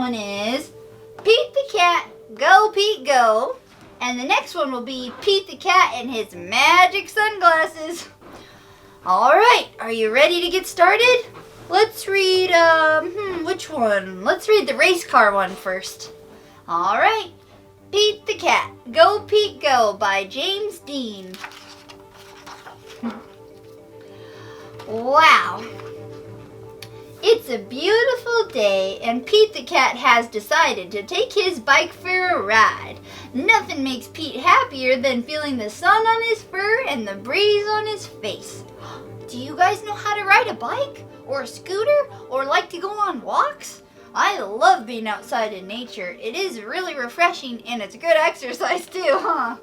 one is Pete the Cat, Go Pete Go. And the next one will be Pete the Cat and his magic sunglasses. Alright, are you ready to get started? Let's read, which one? Let's read the race car one first. Alright, Pete the Cat, Go Pete Go by James Dean. Wow. It's a beautiful day and Pete the Cat has decided to take his bike for a ride. Nothing makes Pete happier than feeling the sun on his fur and the breeze on his face. Do you guys know how to ride a bike or a scooter or like to go on walks? I love being outside in nature. It is really refreshing and it's good exercise too, huh?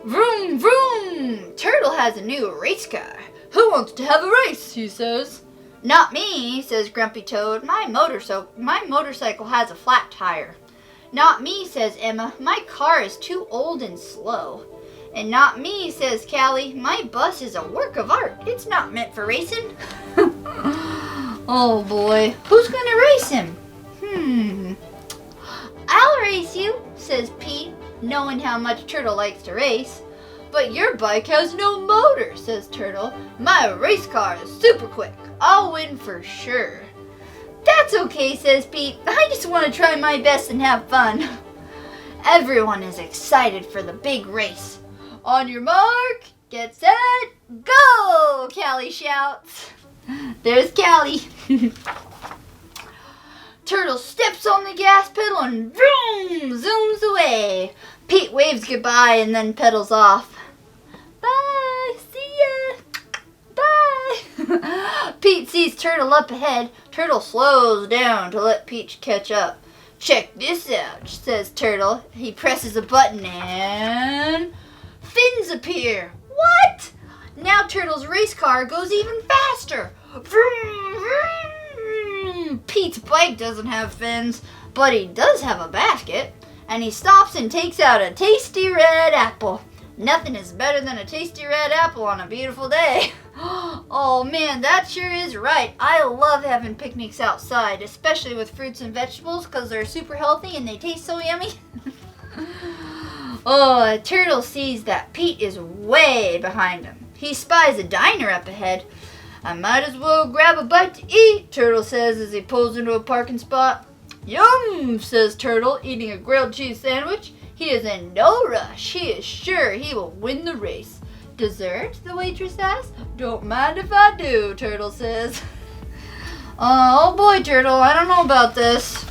Vroom, vroom! Turtle has a new race car. Who wants to have a race, he says. Not me, says Grumpy Toad. My motorcycle has a flat tire. Not me, says Emma. My car is too old and slow. And not me, says Callie. My bus is a work of art. It's not meant for racing. Oh boy, who's gonna race him? I'll race you, says Pete, knowing how much Turtle likes to race. But your bike has no motor, says Turtle. My race car is super quick. I'll win for sure. That's okay, says Pete. I just want to try my best and have fun. Everyone is excited for the big race. On your mark, get set, go! Callie shouts. There's Callie. Turtle steps on the gas pedal and vroom, zooms away. Pete waves goodbye and then pedals off. Bye, see ya. Bye. Pete sees Turtle up ahead. Turtle slows down to let Pete catch up. Check this out, says Turtle. He presses a button and fins appear. What? Now Turtle's race car goes even faster. Vroom, vroom. Pete's bike doesn't have fins, but he does have a basket. And he stops and takes out a tasty red apple. Nothing is better than a tasty red apple on a beautiful day. Oh man, that sure is right. I love having picnics outside, especially with fruits and vegetables because they're super healthy and they taste so yummy. Oh, Turtle sees that Pete is way behind him. He spies a diner up ahead. I might as well grab a bite to eat, Turtle says as he pulls into a parking spot. Yum, says Turtle, eating a grilled cheese sandwich. He is in no rush. He is sure he will win the race. Dessert? The waitress asks. Don't mind if I do, Turtle says. Oh boy, Turtle, I don't know about this.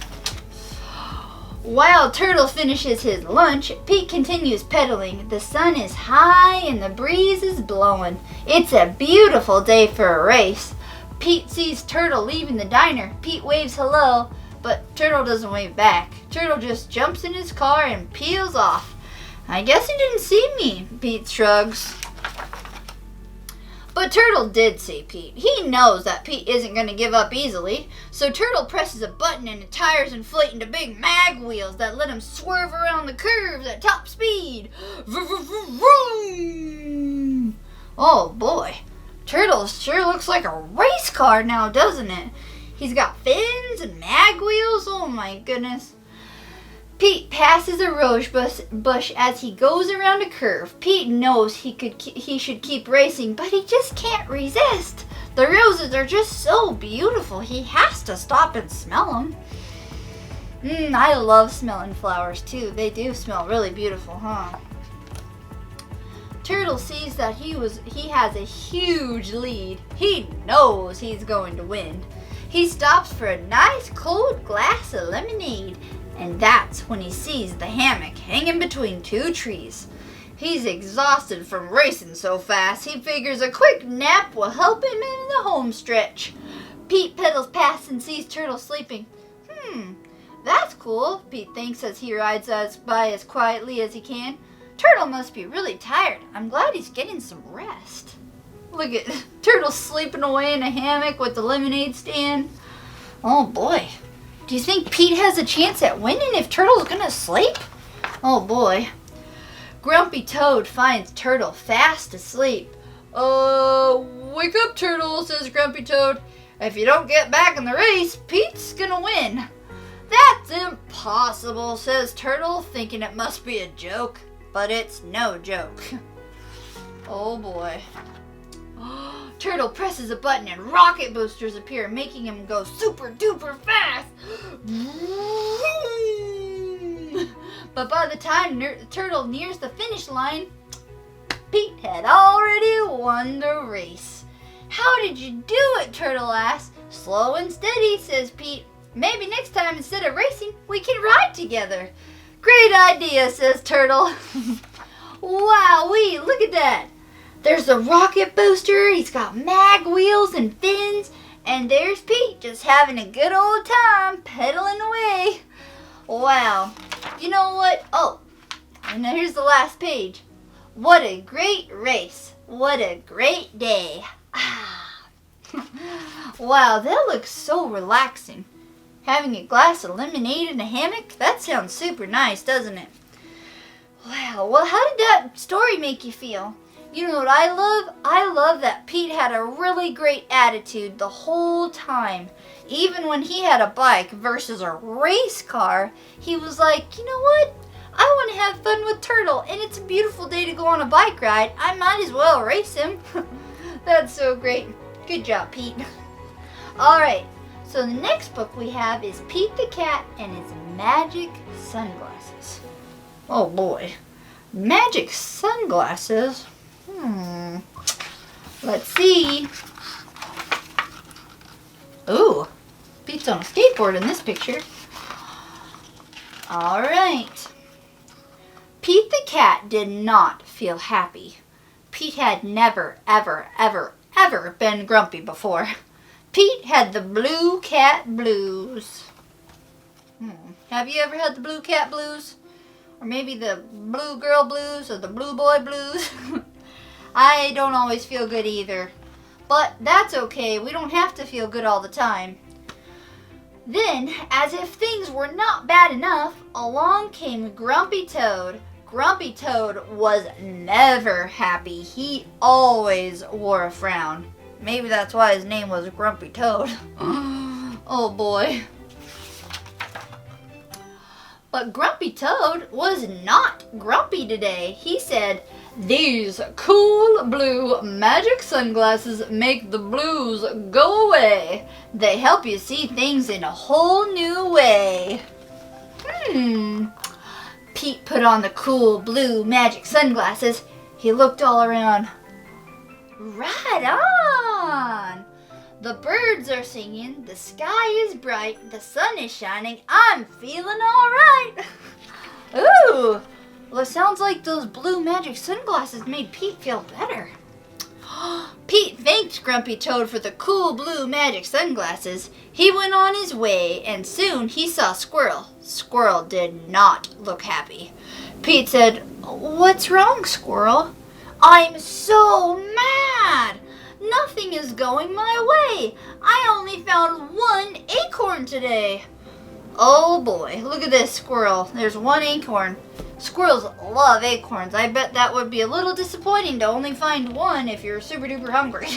While Turtle finishes his lunch, Pete continues pedaling. The sun is high and the breeze is blowing. It's a beautiful day for a race. Pete sees Turtle leaving the diner. Pete waves hello, but Turtle doesn't wave back. Turtle just jumps in his car and peels off. I guess he didn't see me, Pete shrugs. But Turtle did see Pete. He knows that Pete isn't going to give up easily, so Turtle presses a button and the tires inflate into big mag wheels that let him swerve around the curves at top speed. Vroom! Oh boy, Turtle sure looks like a race car now, doesn't it? He's got fins and mag wheels. Oh my goodness. Pete passes a rose bush as he goes around a curve. Pete knows he should keep racing, but he just can't resist. The roses are just so beautiful. He has to stop and smell them. I love smelling flowers too. They do smell really beautiful, huh? Turtle sees that he has a huge lead. He knows he's going to win. He stops for a nice cold glass of lemonade. And that's when he sees the hammock hanging between two trees. He's exhausted from racing so fast, he figures a quick nap will help him in the home stretch. Pete pedals past and sees Turtle sleeping. That's cool, Pete thinks as he rides by as quietly as he can. Turtle must be really tired. I'm glad he's getting some rest. Look at Turtle sleeping away in a hammock with the lemonade stand. Oh boy. Do you think Pete has a chance at winning if Turtle's gonna sleep? Oh boy. Grumpy Toad finds Turtle fast asleep. Wake up, Turtle, says Grumpy Toad. If you don't get back in the race, Pete's gonna win. Impossible, says Turtle, thinking it must be a joke. But it's no joke. Oh boy. Turtle presses a button and rocket boosters appear, making him go super duper fast. But by the time Turtle nears the finish line, Pete had already won the race. How did you do it? Turtle asks. Slow and steady, says Pete. Maybe next time instead of racing, we can ride together. Great idea, says Turtle. Wowee, look at that. There's the rocket booster, he's got mag wheels and fins, and there's Pete just having a good old time pedaling away. Wow. You know what? Oh, and then here's the last page. What a great race. What a great day. Wow, that looks so relaxing. Having a glass of lemonade in a hammock? That sounds super nice, doesn't it? Wow, well, how did that story make you feel? You know what I love? I love that Pete had a really great attitude the whole time. Even when he had a bike versus a race car, he was like, you know what? I want to have fun with Turtle, and it's a beautiful day to go on a bike ride. I might as well race him. That's so great. Good job, Pete. All right, so the next book we have is Pete the Cat and his magic sunglasses. Oh boy, magic sunglasses? Let's see. Ooh, Pete's on a skateboard in this picture. All right. Pete the cat did not feel happy. Pete had never, ever, ever, ever been grumpy before. Pete had the blue cat blues. Have you ever had the blue cat blues? Or maybe the blue girl blues or the blue boy blues? I don't always feel good either. But that's okay. We don't have to feel good all the time. Then, as if things were not bad enough, along came Grumpy Toad. Grumpy Toad was never happy. He always wore a frown. Maybe that's why his name was Grumpy Toad. Oh boy. But Grumpy Toad was not grumpy today. He said, "These cool blue magic sunglasses make the blues go away. They help you see things in a whole new way." Pete put on the cool blue magic sunglasses. He looked all around. Right on! The birds are singing, the sky is bright, the sun is shining, I'm feeling all right. Ooh, well, it sounds like those blue magic sunglasses made Pete feel better. Pete thanked Grumpy Toad for the cool blue magic sunglasses. He went on his way, and soon he saw Squirrel. Squirrel did not look happy. Pete said, "What's wrong, Squirrel?" "I'm so mad! Nothing is going my way. I only found one acorn today." Oh boy, look at this squirrel. There's one acorn. Squirrels love acorns. I bet that would be a little disappointing to only find one if you're super duper hungry.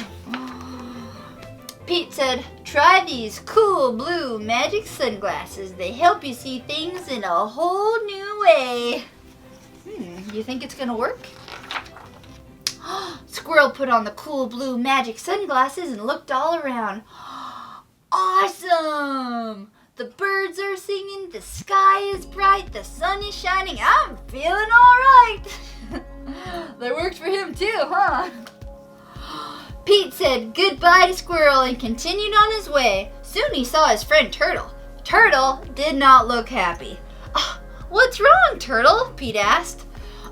Pete said, "Try these cool blue magic sunglasses. They help you see things in a whole new way." You think it's gonna work? Squirrel put on the cool blue magic sunglasses and looked all around. Awesome! The birds are singing, the sky is bright, the sun is shining, I'm feeling all right. That worked for him too, huh? Pete said goodbye to Squirrel and continued on his way. Soon he saw his friend Turtle. Turtle did not look happy. "What's wrong, Turtle?" Pete asked.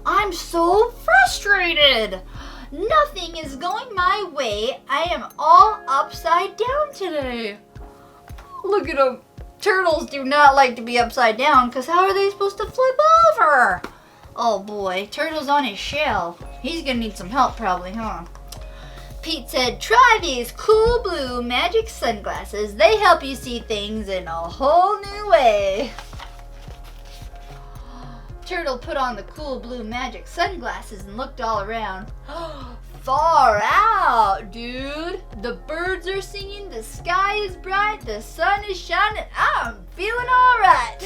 "I'm so frustrated. Nothing is going my way. I am all upside down today." Look at him. Turtles do not like to be upside down because how are they supposed to flip over? Oh boy, Turtle's on his shell. He's gonna need some help probably, huh? Pete said, "Try these cool blue magic sunglasses. They help you see things in a whole new way." Turtle put on the cool blue magic sunglasses and looked all around. Far out, dude. The birds are singing, the sky is bright, the sun is shining. I'm feeling all right.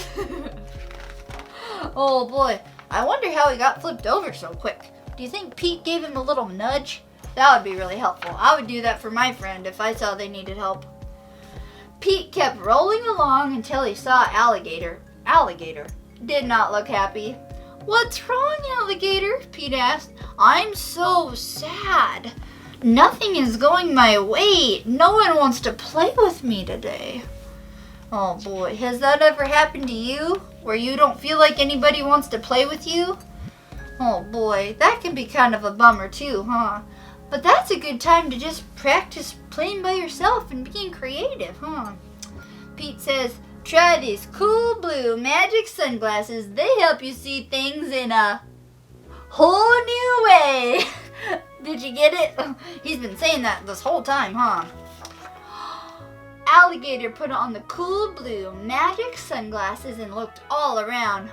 Oh boy, I wonder how he got flipped over so quick. Do you think Pete gave him a little nudge? That would be really helpful. I would do that for my friend if I saw they needed help. Pete kept rolling along until he saw Alligator. Alligator did not look happy. "What's wrong, Alligator?" Pete asked. "I'm so sad. Nothing is going my way. No one wants to play with me today." Oh boy, has that ever happened to you? Where you don't feel like anybody wants to play with you? Oh boy, that can be kind of a bummer too, huh? But that's a good time to just practice playing by yourself and being creative, huh? Pete says, "Try these cool blue magic sunglasses. They help you see things in a whole new way." Did you get it? He's been saying that this whole time, huh? Alligator put on the cool blue magic sunglasses and looked all around.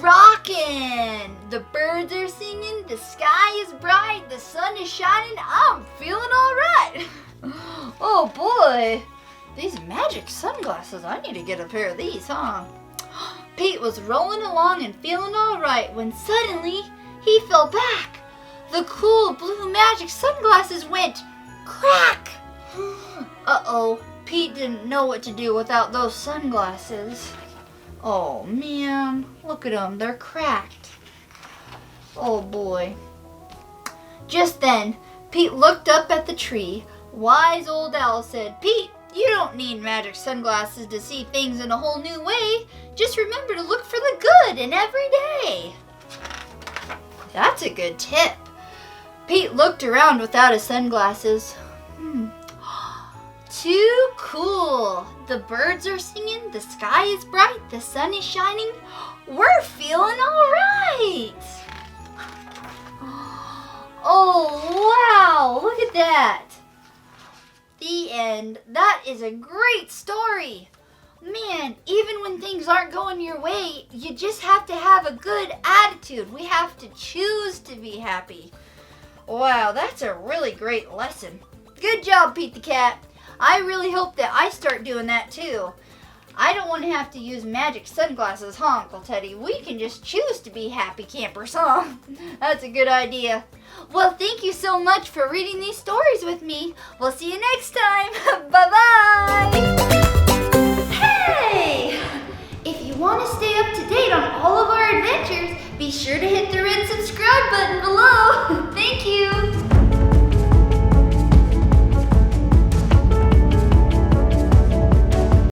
Rockin'! The birds are singing, the sky is bright, the sun is shining. I'm feeling all right. Oh boy, these magic sunglasses. I need to get a pair of these, huh? Pete was rolling along and feeling all right when suddenly he fell back. The cool blue magic sunglasses went crack. Uh-oh, Pete didn't know what to do without those sunglasses. Oh man, look at them, they're cracked. Oh boy. Just then, Pete looked up at the tree. Wise old owl said, "Pete, you don't need magic sunglasses to see things in a whole new way. Just remember to look for the good in every day." That's a good tip. Pete looked around without his sunglasses. Too cool. The birds are singing, the sky is bright, the sun is shining. We're feeling all right. Oh, wow, look at that. The end. That is a great story. Man, even when things aren't going your way, you just have to have a good attitude. We have to choose to be happy. Wow, that's a really great lesson. Good job, Pete the Cat. I really hope that I start doing that too. I don't want to have to use magic sunglasses, huh, Uncle Teddy? We can just choose to be happy campers, huh? That's a good idea. Well, thank you so much for reading these stories with me. We'll see you next time. Bye-bye. Hey! If you want to stay up to date on all of our adventures, be sure to hit